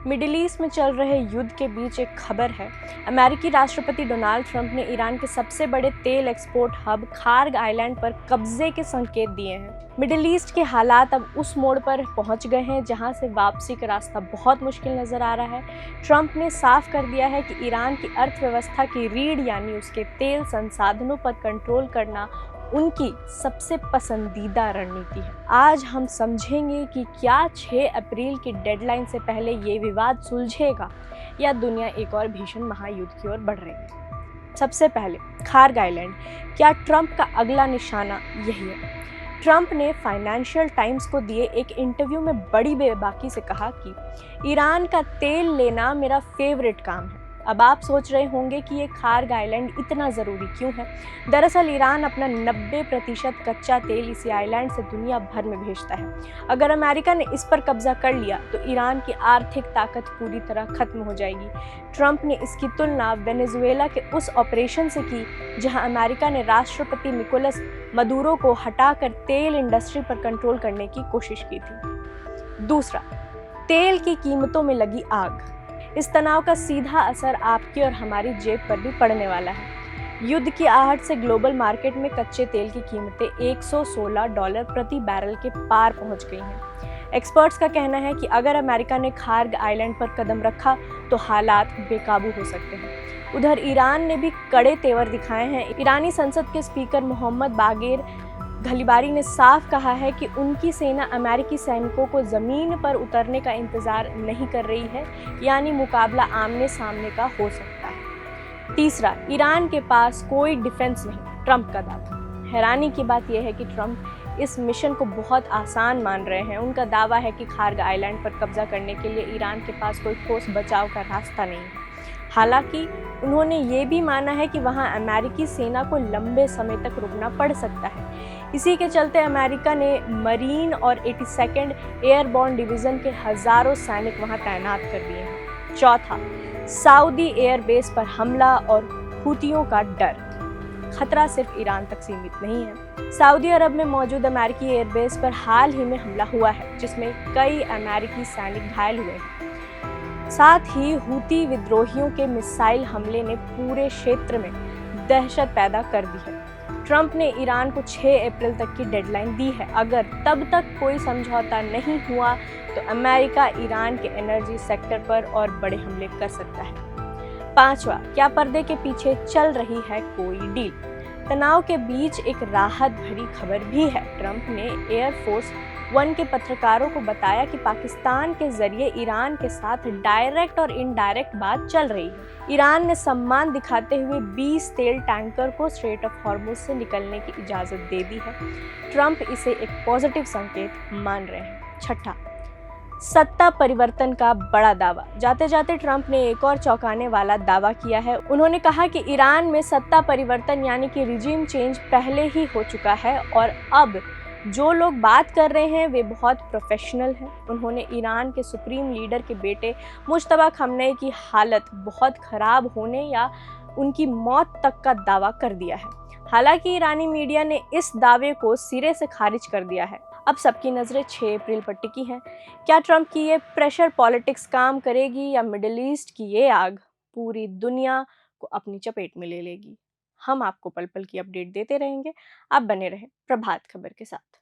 Middle east में चल रहे युद्ध के बीच एक खबर है। अमेरिकी राष्ट्रपति डोनाल्ड ट्रंप ने ईरान के सबसे बड़े तेल एक्सपोर्ट हब खार्ग आइलैंड पर कब्जे के संकेत दिए हैं। मिडिल ईस्ट के हालात अब उस मोड़ पर पहुंच गए हैं जहां से वापसी का रास्ता बहुत मुश्किल नजर आ रहा है। ट्रंप ने साफ कर दिया है कि ईरान की अर्थव्यवस्था की रीढ़ यानी उसके तेल संसाधनों पर कंट्रोल करना उनकी सबसे पसंदीदा रणनीति है। आज हम समझेंगे कि क्या 6 अप्रैल की डेडलाइन से पहले ये विवाद सुलझेगा या दुनिया एक और भीषण महायुद्ध की ओर बढ़ रही है। सबसे पहले खार्ग आइलैंड, क्या ट्रंप का अगला निशाना यही है? ट्रंप ने फाइनेंशियल टाइम्स को दिए एक इंटरव्यू में बड़ी बेबाकी से कहा कि ईरान का तेल लेना मेरा फेवरेट काम है। अब आप सोच रहे होंगे कि ये खार्ग आइलैंड इतना ज़रूरी क्यों है। दरअसल ईरान अपना 90% कच्चा तेल इसी आइलैंड से दुनिया भर में भेजता है। अगर अमेरिका ने इस पर कब्जा कर लिया तो ईरान की आर्थिक ताकत पूरी तरह खत्म हो जाएगी। ट्रंप ने इसकी तुलना वेनेजुएला के उस ऑपरेशन से की जहां अमेरिका ने राष्ट्रपति निकोलस मदुरो को हटाकर तेल इंडस्ट्री पर कंट्रोल करने की कोशिश की थी। दूसरा, तेल की कीमतों में लगी आग। इस तनाव का सीधा असर आपकी और हमारी जेब पर भी पड़ने वाला है। युद्ध की आहट से ग्लोबल मार्केट में कच्चे तेल की कीमतें $116 प्रति बैरल के पार पहुंच गई हैं। एक्सपर्ट्स का कहना है कि अगर अमेरिका ने खार्ग आइलैंड पर कदम रखा तो हालात बेकाबू हो सकते हैं। उधर ईरान ने भी कड़े तेवर दिखाए हैं। ईरानी संसद के स्पीकर मोहम्मद बागेर घलीबारी ने साफ कहा है कि उनकी सेना अमेरिकी सैनिकों को ज़मीन पर उतरने का इंतज़ार नहीं कर रही है, यानी मुकाबला आमने सामने का हो सकता है। तीसरा, ईरान के पास कोई डिफेंस नहीं, ट्रंप का दावा। हैरानी की बात यह है कि ट्रंप इस मिशन को बहुत आसान मान रहे हैं। उनका दावा है कि खार्ग आइलैंड पर कब्जा करने के लिए ईरान के पास कोई ठोस बचाव का रास्ता नहीं है। हालांकि उन्होंने ये भी माना है कि वहां अमेरिकी सेना को लंबे समय तक रुकना पड़ सकता है। इसी के चलते अमेरिका ने मरीन और 82nd एयरबोर्न डिवीज़न के हज़ारों सैनिक वहां तैनात कर दिए हैं। चौथा, सऊदी एयरबेस पर हमला और हूतियों का डर। खतरा सिर्फ ईरान तक सीमित नहीं है। सऊदी अरब में मौजूद अमेरिकी एयरबेस पर हाल ही में हमला हुआ है जिसमें कई अमेरिकी सैनिक घायल हुए हैं। साथ ही हूती विद्रोहियों के मिसाइल हमले ने पूरे क्षेत्र में दहशत पैदा कर दी है। ट्रंप ने ईरान को 6 अप्रैल तक की डेडलाइन दी है। अगर तब तक कोई समझौता नहीं हुआ तो अमेरिका ईरान के एनर्जी सेक्टर पर और बड़े हमले कर सकता है। पांचवा, क्या पर्दे के पीछे चल रही है कोई डील? तनाव के बीच एक राहत भरी खबर भी है। ट्रंप ने एयरफोर्स 1 के पत्रकारों को बताया कि पाकिस्तान के जरिए ईरान के साथ डायरेक्ट और इनडायरेक्ट बात चल रही है। ईरान ने सम्मान दिखाते हुए 20 तेल टैंकर को स्ट्रेट ऑफ हॉर्मुज से निकलने की इजाज़त दे दी है। ट्रंप इसे एक पॉजिटिव संकेत मान रहे हैं। छठा, सत्ता परिवर्तन का बड़ा दावा। जाते जाते ट्रंप ने एक और चौंकाने वाला दावा किया है। उन्होंने कहा कि ईरान में सत्ता परिवर्तन यानी कि रिजीम चेंज पहले ही हो चुका है और अब जो लोग बात कर रहे हैं वे बहुत प्रोफेशनल हैं। उन्होंने ईरान के सुप्रीम लीडर के बेटे मुज्तबा खमनेई की हालत बहुत खराब होने या उनकी मौत तक का दावा कर दिया है। हालांकि ईरानी मीडिया ने इस दावे को सिरे से खारिज कर दिया है। अब सबकी नज़रें 6 अप्रैल पर टिकी हैं। क्या ट्रंप की ये प्रेशर पॉलिटिक्स काम करेगी या मिडिल ईस्ट की ये आग पूरी दुनिया को अपनी चपेट में ले लेगी? हम आपको पल पल की अपडेट देते रहेंगे। आप बने रहें प्रभात खबर के साथ।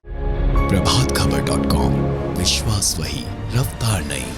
प्रभातखबर.com, विश्वास वही, रफ्तार नहीं।